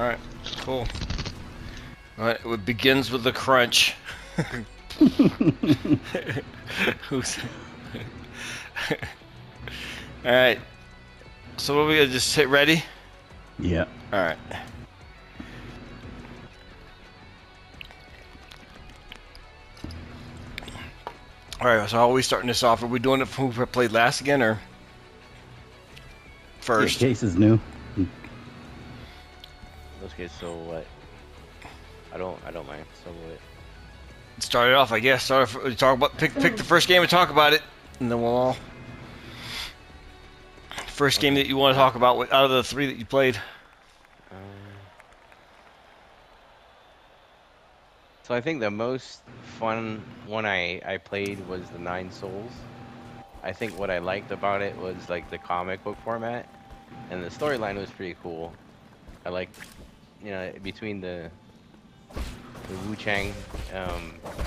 right, cool. All right, it begins with the crunch. Who's? All right. So what we gonna just hit ready? Yeah. All right. All right. So how are we starting this off? Are we doing it from who played last again, or first? Yeah, Kase is new. Okay, so what? I don't mind. So what? Start it off, I guess. Talk about pick the first game and talk about it, and then we'll all. First game that you want to talk about out of the 3 that you played. So I think the most fun one I played was the Nine Souls. I think what I liked about it was like the comic book format, and the storyline was pretty cool. I liked, between the Wuchang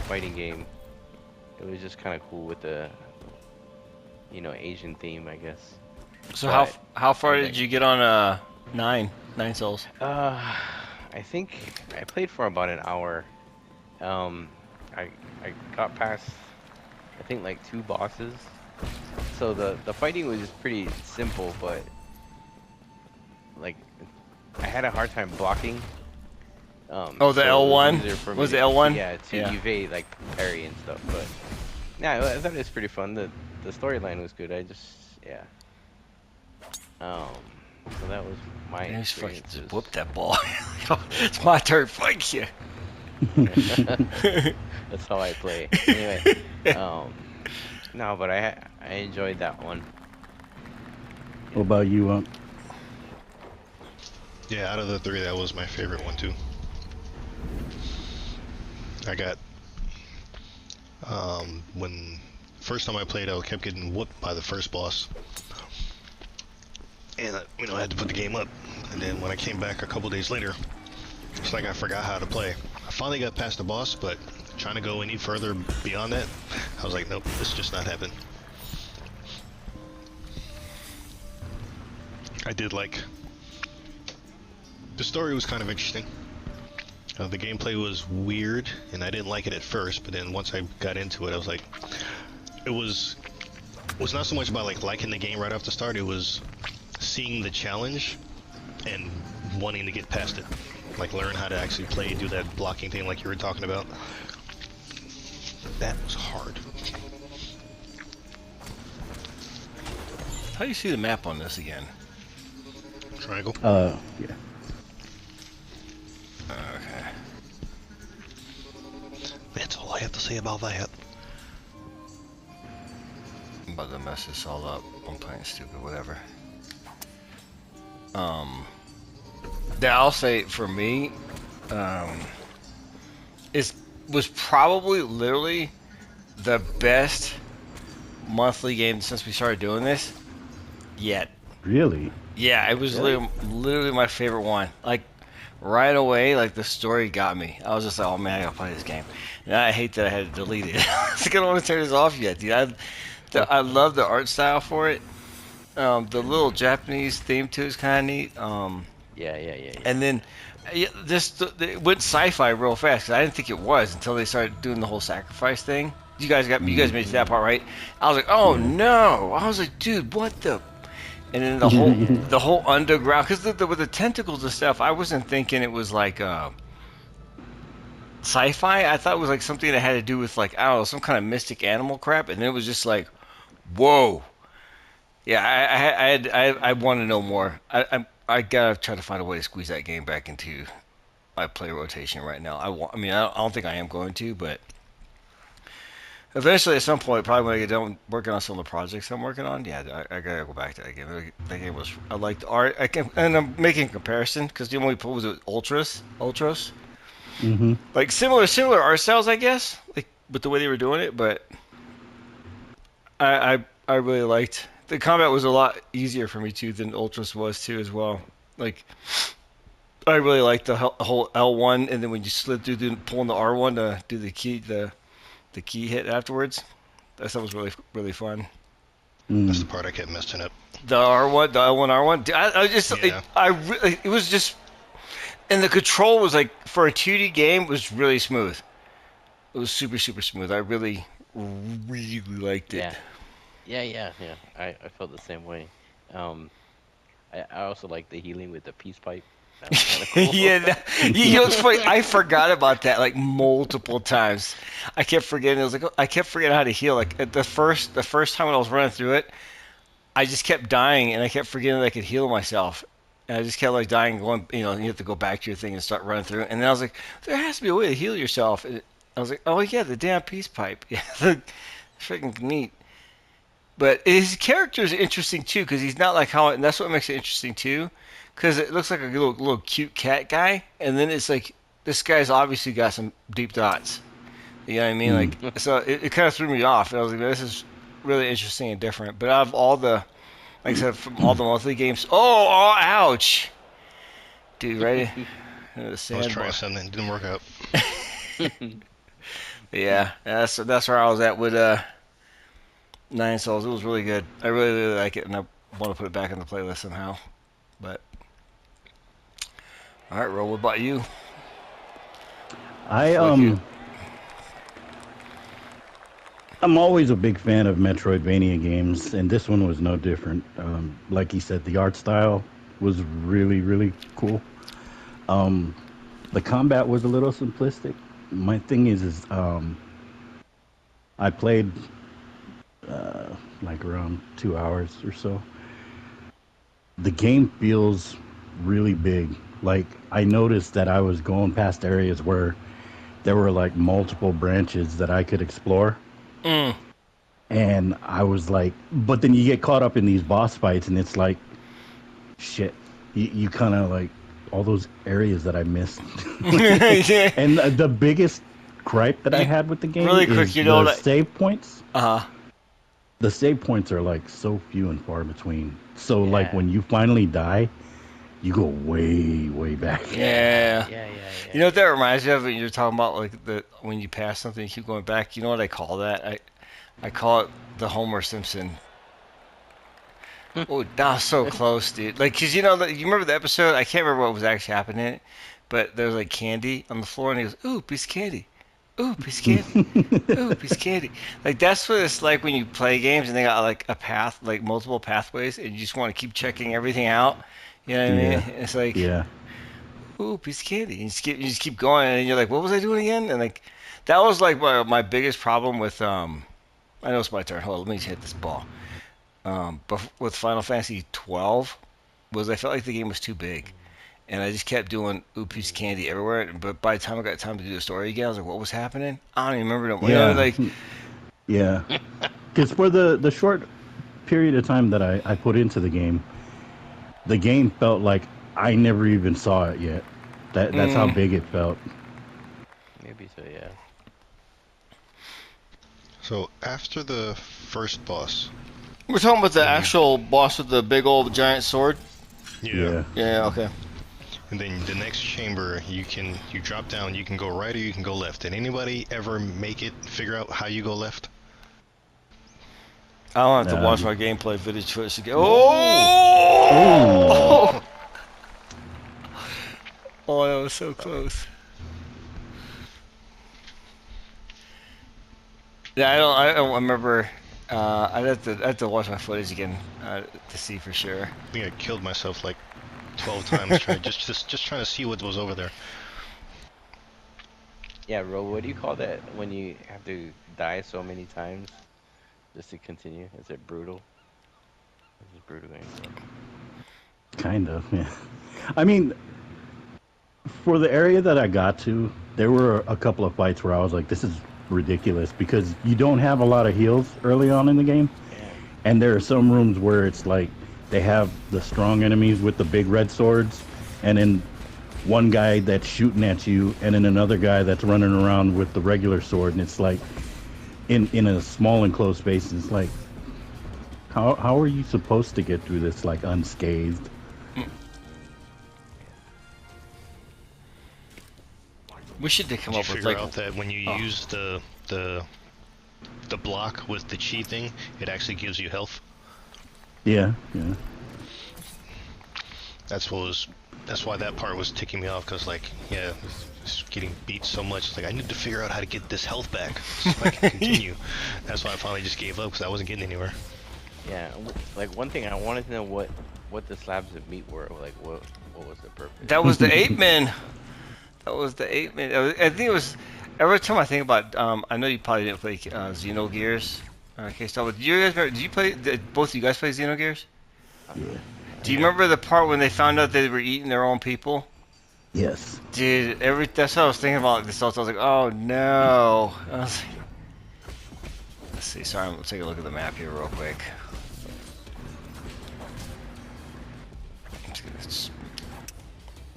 fighting game, it was just kind of cool with the Asian theme, I guess. So how far did you get on Nine Souls? I think I played for about an hour. I got past I think like 2 bosses. So the fighting was pretty simple, but like I had a hard time blocking. Oh, the L1 was the L1? Yeah, to evade like parry and stuff. But yeah, I thought it was pretty fun. The storyline was good. So that was my experience. Just whoop that ball. It's my turn. Fight you. That's how I play. Anyway, no, but I enjoyed that one. What about you, Unk? Yeah, out of the 3, that was my favorite one too. I got when first time I played, I kept getting whooped by the first boss, and I had to put the game up. And then when I came back a couple days later, it's like I forgot how to play. I finally got past the boss, but trying to go any further beyond that, I was like, nope, this is just not happening. I did like the story was kind of interesting. The gameplay was weird, and I didn't like it at first, but then once I got into it, I was like, it was not so much about like liking the game right off the start. It was seeing the challenge and wanting to get past it, like learn how to actually play, do that blocking thing like you were talking about. That was hard. How do you see the map on this again? Triangle. Yeah. Okay. That's all I have to say about that. I'm about to mess this all up. I'm playing stupid, whatever. Yeah, I'll say for me, it was probably literally the best monthly game since we started doing this yet. Really? Yeah, it was literally my favorite one. Like, right away, like, the story got me. I was just like, oh, man, I gotta play this game. And I hate that I had to delete it. I don't want to turn this off yet, dude. I love the art style for it. The little Japanese theme, too, is kind of neat. Yeah. And then, it went sci-fi real fast, because I didn't think it was until they started doing the whole sacrifice thing. You guys made it to that part, right? I was like, oh, no. I was like, dude, what the... And then the whole underground, because with the tentacles and stuff, I wasn't thinking it was like sci-fi. I thought it was like something that had to do with like, I don't know, some kind of mystic animal crap. And then it was just like, whoa. Yeah, I want to know more. I gotta try to find a way to squeeze that game back into my play rotation right now. I don't think I am going to, but eventually, at some point, probably when I get done working on some of the projects I'm working on, yeah, I gotta go back to that game. That game was, I liked the art. And I'm making a comparison because the only was it Ultros. Mm-hmm. Like similar art styles, I guess, like with the way they were doing it. But I really liked the combat was a lot easier for me too than Ultros was too as well. Like I really liked the whole L1, and then when you slid through pulling the R1 to do the key hit afterwards. That stuff was really, really fun. That's the part I kept messing up. The R1, the L1 R1. I just, Yeah. it was just And the control was like for a 2D game was really smooth. It was super super smooth. I really really liked it. Yeah. Yeah. I felt the same way. Um, I also like the healing with the peace pipe. That was kind of cool. Yeah, you know it's funny. I forgot about that like multiple times. I kept forgetting. I was like, oh, I kept forgetting how to heal. Like at the first time when I was running through it, I just kept dying, and I kept forgetting that I could heal myself. And I just kept like dying, going. You know, you have to go back to your thing and start running through it. And then I was like, there has to be a way to heal yourself. And I was like, oh yeah, the damn peace pipe. Yeah, freaking neat. But his character is interesting too, because he's not like how. And that's what makes it interesting too, because it looks like a little cute cat guy, and then it's like this guy's obviously got some deep thoughts. You know what I mean? Like, so it kind of threw me off. And I was like, this is really interesting and different. But out of all the, like I said, from all the monthly games, oh ouch, dude, right into the I was sandbar. trying something, it didn't work out. Yeah, that's where I was at with Nine Souls. It was really good. I really really like it, and I want to put it back in the playlist somehow. But all right, Ro, what about you? I Fuck you. I'm always a big fan of Metroidvania games, and this one was no different. Like you said, the art style was really, really cool. The combat was a little simplistic. My thing is I played like around 2 hours or so. The game feels really big. Like I noticed that I was going past areas where there were like multiple branches that I could explore. Mm. And I was like, but then you get caught up in these boss fights, and it's like, shit. You kind of like all those areas that I missed. Yeah. And the biggest gripe that I had with the game Really quick, is you know the that- save points. Uh-huh. The save points are like so few and far between. So like Yeah. when you finally die, you go way, way back. Yeah. Yeah. You know what that reminds me of? When you're talking about like the when you pass something, you keep going back. You know what I call that? I call it the Homer Simpson. Oh, that was so close, dude. Like, cause you know, you remember the episode? I can't remember what was actually happening in it, but there was like candy on the floor, and he goes, "Ooh, piece of candy. Ooh, piece of candy. Ooh, piece of candy." Like that's what it's like when you play games and they got like a path, like multiple pathways, and you just want to keep checking everything out. You know what I mean? Yeah. It's like, Yeah. ooh, piece of candy. You just keep going, and you're like, what was I doing again? And like, that was like my biggest problem with I know it's my turn. Hold on, let me just hit this ball. But with Final Fantasy 12, was I felt like the game was too big, and I just kept doing ooh, piece of candy everywhere. But by the time I got time to do the story again, I was like, what was happening? I don't even remember no more. You know, like, Yeah. Because for the short period of time that I put into the game felt like I never even saw it yet. That's how big it felt. Maybe so. Yeah. So after the first boss, we're talking about the actual boss with the big old giant sword. Yeah. Yeah. Okay. and then the next chamber, you drop down, you can go right or you can go left. Did anybody ever figure out how you go left? I don't have to watch my gameplay footage first again. Oh! Oh, that was so close. Yeah, I don't remember. I'd have to watch my footage again to see for sure. I think I killed myself like 12 times just trying to see what was over there. Yeah, Ro, what do you call that when you have to die so many times just to continue? Is it brutal? This is brutal game. Kind of, yeah. I mean, for the area that I got to, there were a couple of fights where I was like, this is ridiculous, because you don't have a lot of heals early on in the game. Yeah. And there are some rooms where it's like they have the strong enemies with the big red swords, and then one guy that's shooting at you, and then another guy that's running around with the regular sword, and it's like in a small enclosed space. It's like, how are you supposed to get through this like unscathed? We should come Did you up with figure like out that when you use the block with the chi thing, it actually gives you health? Yeah. That's what was that's why that part was ticking me off, because like, yeah, it's getting beat so much. It's like I need to figure out how to get this health back so I can continue. That's why I finally just gave up, because I wasn't getting anywhere. Yeah, like one thing I wanted to know what the slabs of meat were. Like what was the purpose? That was the 8-man. That was the 8-man. I think it was. Every time I think about, I know you probably didn't play Xenogears. Okay, so do you guys remember, did you play? Did both of you guys play Xenogears? Yeah. Do you remember the part when they found out they were eating their own people? Yes. Dude, that's what I was thinking about this. Also, I was like, oh no. I was like, let's see. Sorry, I'm gonna take a look at the map here real quick. Let's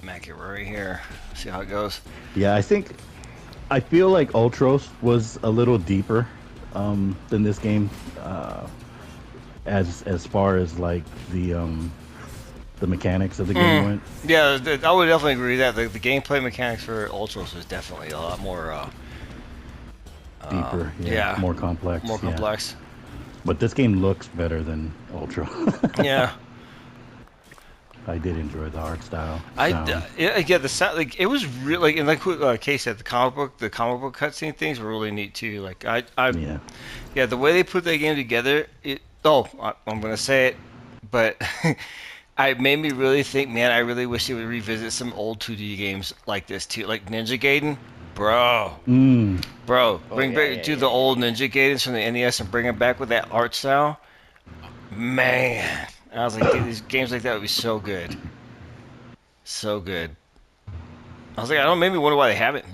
smack it right here. See how it goes. Yeah, I feel like Ultros was a little deeper than this game, as far as like the mechanics of the game went. Yeah, I would definitely agree with that. The gameplay mechanics for Ultros is definitely a lot more Deeper, yeah. more complex. More yeah. complex. But this game looks better than Ultra. Yeah. I did enjoy the art style. Yeah, the sound, like it was really, and like what Kase said, the comic book cutscene things were really neat too. Like yeah, the way they put that game together, I'm gonna say it, but it made me really think, man, I really wish they would revisit some old 2D games like this too, like Ninja Gaiden, bro, bring back the old Ninja Gaidens from the NES and bring them back with that art style, man. I was like, dude, these games like that would be so good. So good. I was like, I don't maybe wonder why they haven't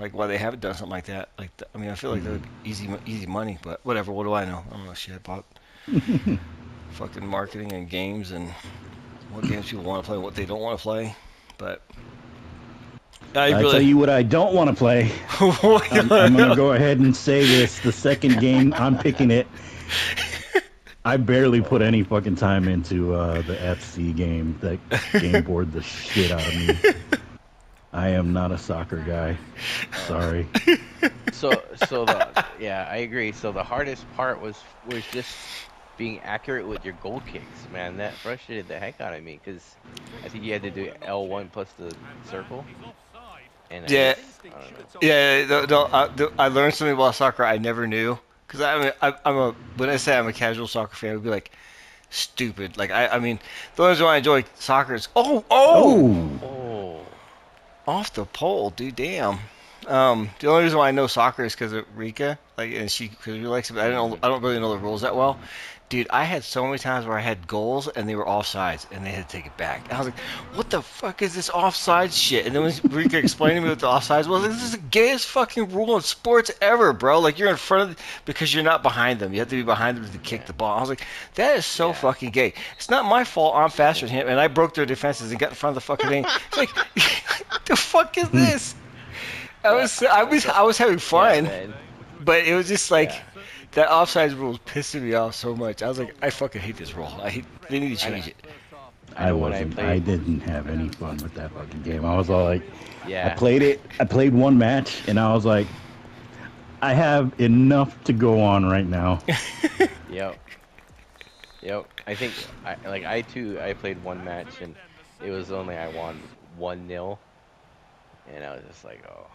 done something like that. Like, I mean, I feel like that would be easy money, but whatever. What do I know? I don't know shit about fucking marketing and games and what games people want to play, what they don't want to play. But I tell you what I don't want to play. I'm going to go ahead and say this. The second game, I'm picking it. I barely put any fucking time into the FC game. That game bored the shit out of me. I am not a soccer guy. Sorry. Yeah, I agree. So the hardest part was just being accurate with your goal kicks, man. That frustrated the heck out of me because I think you had to do L1 plus the circle. And yeah, I don't know. I learned something about soccer I never knew. Because when I say I'm a casual soccer fan, it would be like stupid. Like I mean, the only reason why I enjoy soccer is off the pole, dude. Damn. The only reason why I know soccer is because of Rika, like, and because she likes it. But I don't really know the rules that well. Dude, I had so many times where I had goals and they were offsides and they had to take it back. And I was like, what the fuck is this offside shit? And then when Rika explained to me what the offsides was, like, this is the gayest fucking rule in sports ever, bro. Like, you're in front of because you're not behind them. You have to be behind them to kick the ball. I was like, that is so fucking gay. It's not my fault I'm faster than him and I broke their defenses and got in front of the fucking thing. It's like, what the fuck is this? I was having fun, but it was just like... That offsides rule is pissing me off so much. I was like, I fucking hate this rule. They need to change it. I didn't have any fun with that fucking game. I was all like, yeah. I played it. I played one match, and I was like, I have enough to go on right now. Yep. I think I played one match, and it was only I won 1-0, and I was just like, oh.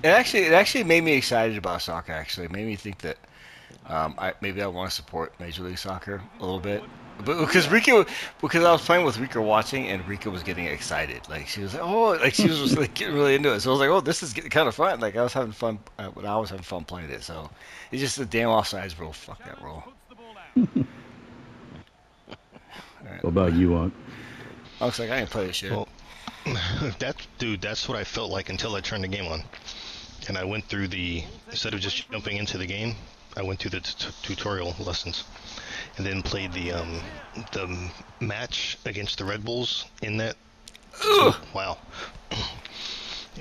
It actually made me excited about soccer. Actually, it made me think that maybe I want to support Major League Soccer a little bit, but because I was playing with Rika watching, and Rika was getting excited. Like she was like, she was just like getting really into it. So I was like, oh, this is kind of fun. Like I was having fun. When I was having fun playing it. So it's just a damn offsides rule. Fuck that rule. Right. What about you, Unk? Looks like I didn't play this shit. Well, that's what I felt like until I turned the game on. And I went through instead of just jumping into the game, I went through the tutorial lessons, and then played the match against the Red Bulls in that. Wow.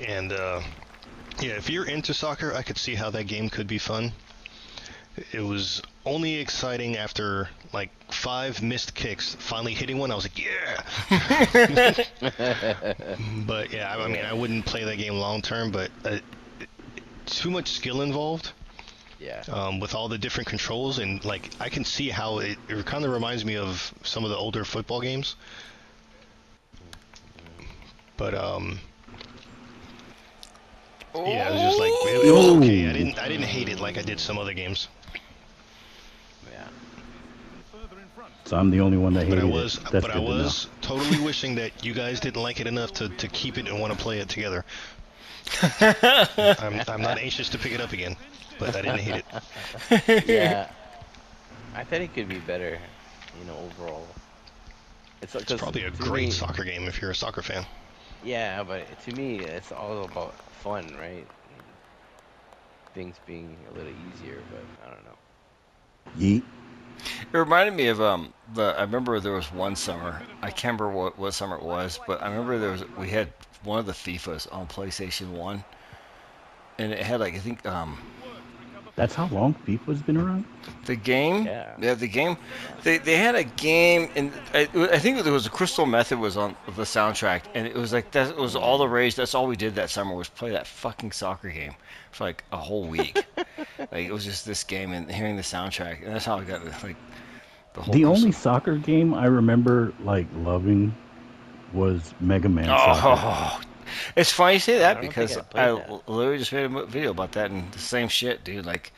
And yeah, if you're into soccer, I could see how that game could be fun. It was only exciting after like 5 missed kicks. Finally hitting one, I was like, yeah. But yeah, I mean, I wouldn't play that game long term, but. Too much skill involved. Yeah. With all the different controls, and like I can see how it kind of reminds me of some of the older football games. But yeah, it was just like it was okay. I didn't hate it like I did some other games. Yeah. So I'm the only one that hated it. That's But I good to know. was totally wishing that you guys didn't like it enough to keep it and want to play it together. I'm not anxious to pick it up again, but I didn't hate it. Yeah. I thought it could be better, you know, overall. It's It's because probably a to great me, soccer game if you're a soccer fan. yeah, but to me, it's all about fun, right? And things being a little easier, but I don't know. Yeet. It reminded me of I remember there was one summer. I can't remember what summer it was, but I remember we had one of the FIFAs on PlayStation 1, and it had like I think That's how long FIFA's been around? the game. Yeah. Yeah, the game. They had a game, and I think there was a Crystal Method was on the soundtrack, and it was like that was all the rage. That's all we did that summer was play that fucking soccer game for like a whole week. Like it was just this game and hearing the soundtrack, and that's how I got like the whole. The only soccer game I remember like loving was Mega Man Soccer. Oh, it's funny you say that don't think because I played I that. literally just made a video about that and the same shit, dude. Like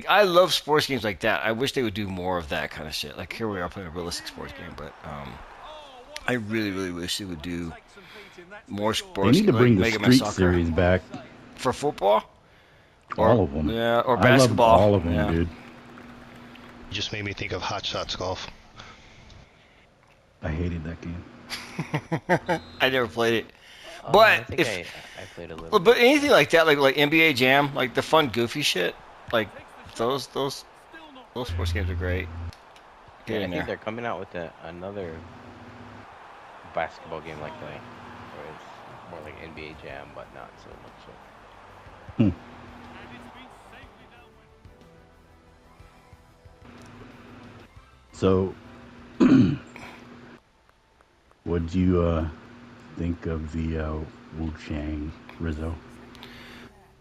I love sports games like that. I wish they would do more of that kind of shit. Like here we are playing a realistic sports game, but I really, really wish they would do more They sports need to like bring the Mega Man Street Soccer series back. for football All of them. yeah, or I loved basketball. all of them, Yeah. dude. You just made me think of Hot Shots Golf. I hated that game. I never played it. I But think I played a little. but anything like that, like NBA Jam, like the fun, goofy shit, like those sports games are great. Get Yeah, I in think there. they're coming out with another basketball game like that, where it's more like NBA Jam, but not so much so. Hmm. So, what'd you think of the Wuchang Rizzo?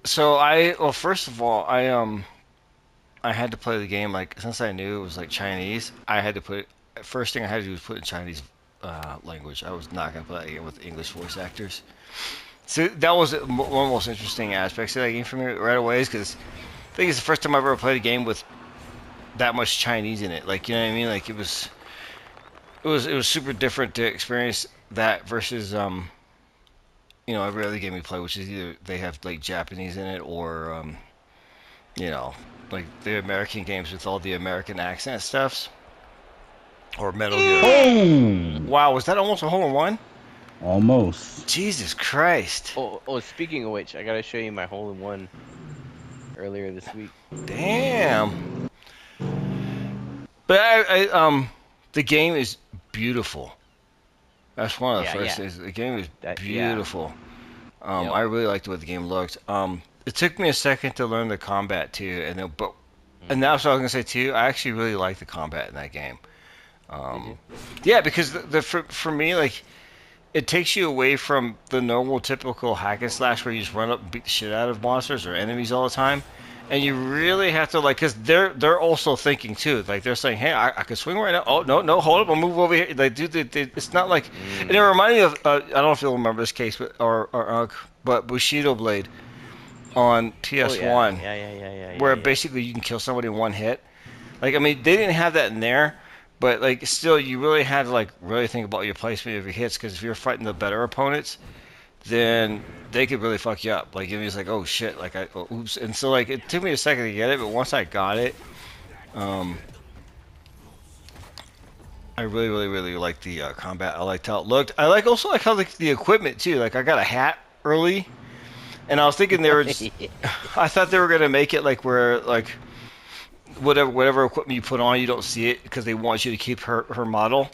So well, first of all, I had to play the game like since I knew it was like Chinese. I had to first thing I had to do was put in Chinese language. I was not gonna play that game with English voice actors. So that was one of the most interesting aspects of that game for me right away, is because I think it's the first time I've ever played a game with that much Chinese in it. Like you know what I mean? Like it was super different to experience that versus you know every other game we play, which is either they have like Japanese in it or you know, like the American games with all the American accent stuffs. Or Metal Gear. Boom! Wow, was that almost a hole in one? Almost. Jesus Christ. Oh, speaking of which, I gotta show you my hole in one earlier this week. Damn. But the game is beautiful. That's one of the Yeah, first yeah. things. The game is Yeah. beautiful. Yep. I really liked the way the game looked. It took me a second to learn the combat too, and that's what I was gonna say too. I actually really like the combat in that game. Yeah, because for me, like, it takes you away from the normal, typical hack and slash where you just run up and beat the shit out of monsters or enemies all the time, and you really have to like, because they're also thinking too. Like they're saying, hey, I can swing right now. Oh no, hold up, I'll move over here. Like, dude, it's not like. And it reminded me of I don't know if you'll remember this case, but Bushido Blade on PS1, Yeah. where basically you can kill somebody in one hit. Like, I mean, they didn't have that in there, but like, still, you really had to like really think about your placement of your hits, because if you're fighting the better opponents, then they could really fuck you up. Like, it was like, oh shit, like oops. And so like, it took me a second to get it, but once I got it, I really, really, really liked the combat. I liked how it looked. I also like how the equipment too. Like, I got a hat early, and I was thinking they were just, I thought they were gonna make it like where like whatever equipment you put on, you don't see it because they want you to keep her model.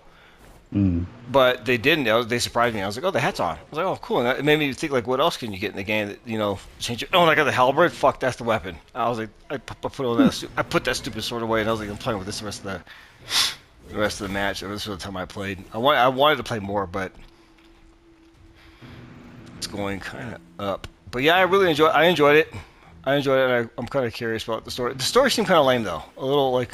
But they didn't. They surprised me. I was like, oh, the hat's on. I was like, oh, cool. And it made me think, like, what else can you get in the game that, you know, change it? Oh, and I got the halberd. Fuck, that's the weapon. I was like, I put that stupid sword away, and I was like, I'm playing with this the rest of the match. Or this was the time I played. I wanted to play more, but it's going kind of up. But yeah, I enjoyed it. And I'm kind of curious about the story. The story seemed kind of lame though. A little like,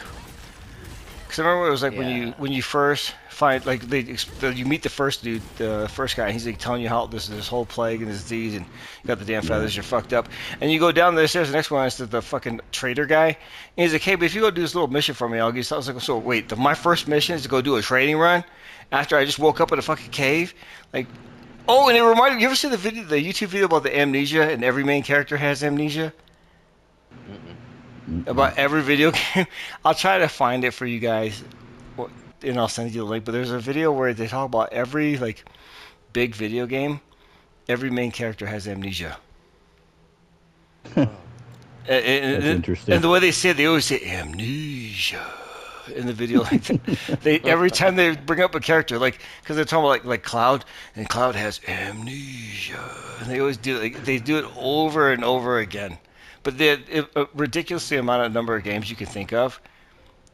Because I remember it was like Yeah. when you first find like you meet the first dude, the first guy. And he's like telling you how this whole plague and this disease, and you got the damn feathers, you're fucked up. And you go down the stairs. The next one is the fucking trader guy. And he's like, hey, but if you go do this little mission for me, I'll give you. So I was like, so wait, my first mission is to go do a trading run after I just woke up in a fucking cave, like. Oh, and it reminded me. You ever see the YouTube video about the amnesia, and every main character has amnesia? About every video game. I'll try to find it for you guys, and I'll send you the link. But there's a video where they talk about every like big video game. Every main character has amnesia. That's interesting. And the way they say it, they always say amnesia in the video. Like they every time they bring up a character, like because they're talking about like Cloud, and Cloud has amnesia, and they always do they do it over and over again. But a ridiculously amount of number of games you can think of,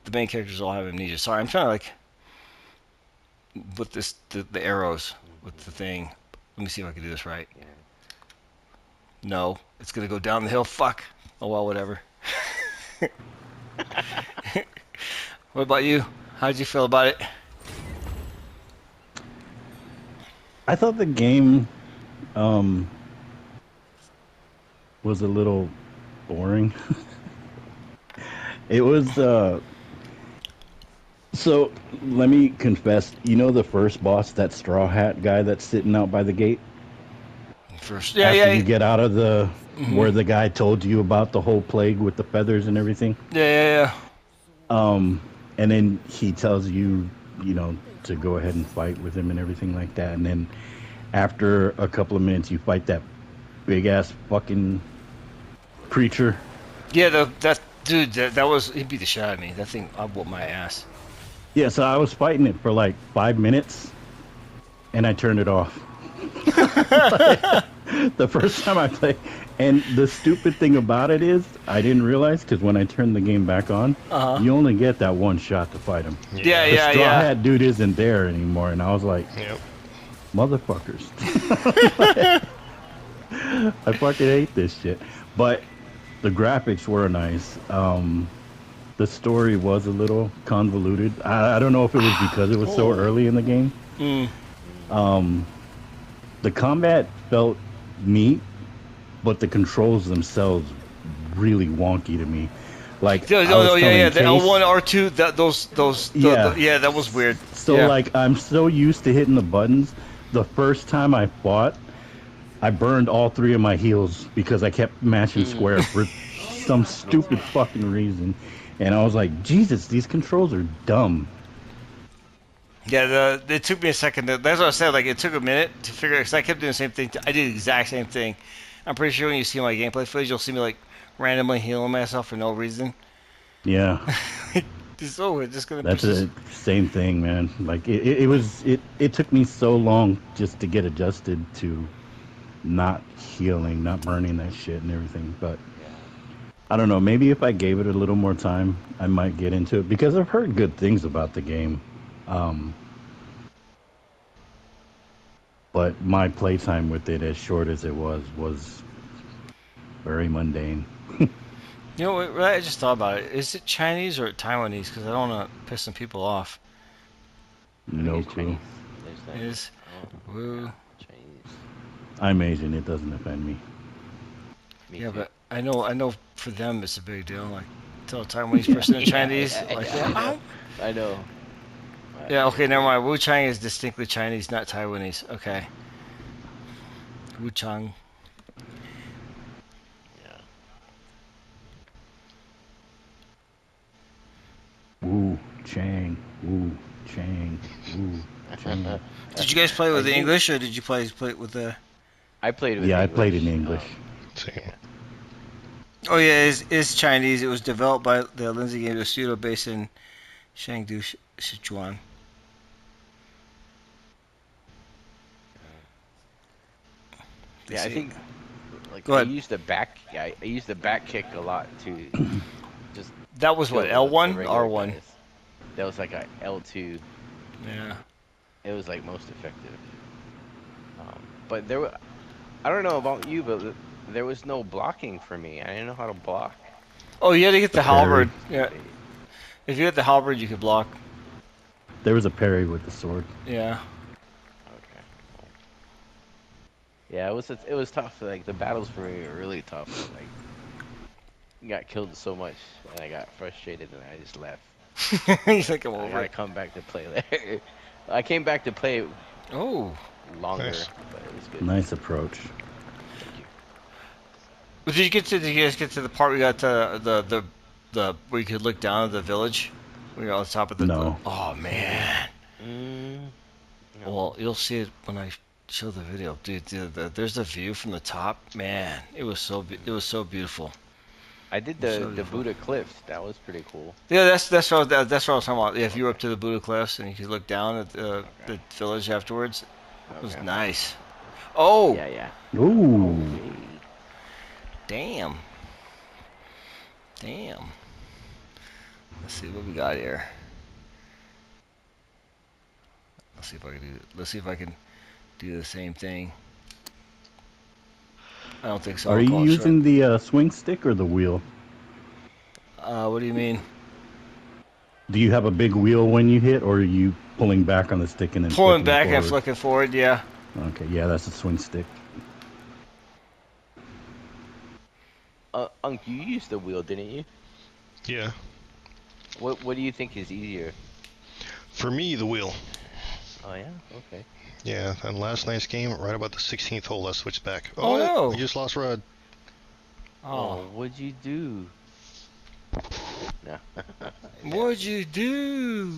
the main characters all have amnesia. Sorry, I'm trying to like with the arrows with the thing. Let me see if I can do this right. No, it's gonna go down the hill. Fuck. Oh well, whatever. What about you? How'd you feel about it? I thought the game was a little boring. It was so let me confess, you know the first boss, that straw hat guy that's sitting out by the gate? First, After you get out of the where the guy told you about the whole plague with the feathers and everything. Yeah. And then he tells you, you know, to go ahead and fight with him and everything like that. And then after a couple of minutes, you fight that big ass fucking creature. Yeah, that dude, that was he beat the shit out of me. That thing, I whooped my ass. Yeah, so I was fighting it for like 5 minutes, and I turned it off. The first time I played. And the stupid thing about it is, I didn't realize, because when I turned the game back on, you only get that one shot to fight him. Yeah. The straw hat dude isn't there anymore, and I was like, motherfuckers. I fucking hate this shit. But the graphics were nice. The story was a little convoluted. I don't know if it was because it was so early in the game. The combat felt neat, but the controls themselves really wonky to me. Like the L1, R2, that was weird. So like I'm so used to hitting the buttons. The first time I fought, I burned all 3 of my heals because I kept mashing square for some stupid fucking reason. And I was like, Jesus, these controls are dumb. Yeah, it took me a second. That's what I said. Like, it took a minute to figure out, because I kept doing the same thing. I did the exact same thing. I'm pretty sure when you see my gameplay footage, you'll see me, like, randomly healing myself for no reason. Yeah. That's the same thing, man. Like, it took me so long just to get adjusted to not healing, not burning that shit and everything. But I don't know. Maybe if I gave it a little more time, I might get into it, because I've heard good things about the game. But my playtime with it, as short as it was very mundane. You know what? I just thought about it. Is it Chinese or Taiwanese? Because I don't want to piss some people off. No clue. It is. Woo. Chinese. I'm Asian. It doesn't offend me. Me Yeah, too. but I know for them it's a big deal. Like, tell a Taiwanese person in Chinese. I know. Yeah, okay, never mind. Wuchang is distinctly Chinese, not Taiwanese. Okay. Wuchang. Yeah. Wuchang. Wuchang. Wuchang. Did you guys play with the English, or did you play with the... I played with Yeah, English. I played in English. Oh yeah, it's Chinese. It was developed by the Lindsay Game Studio based in Chengdu, Sichuan. Yeah, I think like Go ahead. I used the back kick a lot too. Just That was what, kill the L1, regular R1? guys. That was like a L2. Yeah. It was like most effective. But I don't know about you, but there was no blocking for me. I didn't know how to block. Oh, you had to get the halberd. Yeah. If you hit the halberd, you could block. There was a parry with the sword. Yeah. Okay. Yeah, it was tough. Like the battles for me were really tough. Like got killed so much, and I got frustrated, and I just left. You Like think I'm I over gotta it? come back to play there. I came back to play Oh. longer, Nice. but it was good. Nice approach. Thank you. Did you get to? Did you guys get to the part we got to the where you could look down at the village? We were on top of the. No. Oh man. Mm, no. Well, you'll see it when I show the video, dude. There's a view from the top. Man, it was it was so beautiful. I did So the beautiful. Buddha Cliffs. That was pretty cool. Yeah, that's what I was talking about. Yeah, if you were up to the Buddha Cliffs and you could look down at the Okay. village afterwards, it was Okay. nice. Oh, Yeah, yeah. Ooh. Okay. damn, damn. Let's see what we got here. Let's see if I can do. Let's see if I can do the same thing. I don't think so. Are I'll you call it short. using the swing stick or the wheel? What do you mean? Do you have a big wheel when you hit, or are you pulling back on the stick and then Pulling flicking it back and forward? flicking forward. Yeah. Okay, yeah, that's a swing stick. Unk, you used the wheel, didn't you? Yeah. What do you think is easier? For me, the wheel. Oh yeah. Okay. Yeah, and last night's game, right about the 16th hole, I switched back. Oh, no. I just lost Rod. Oh, Oh, what'd you do? No. what'd you do?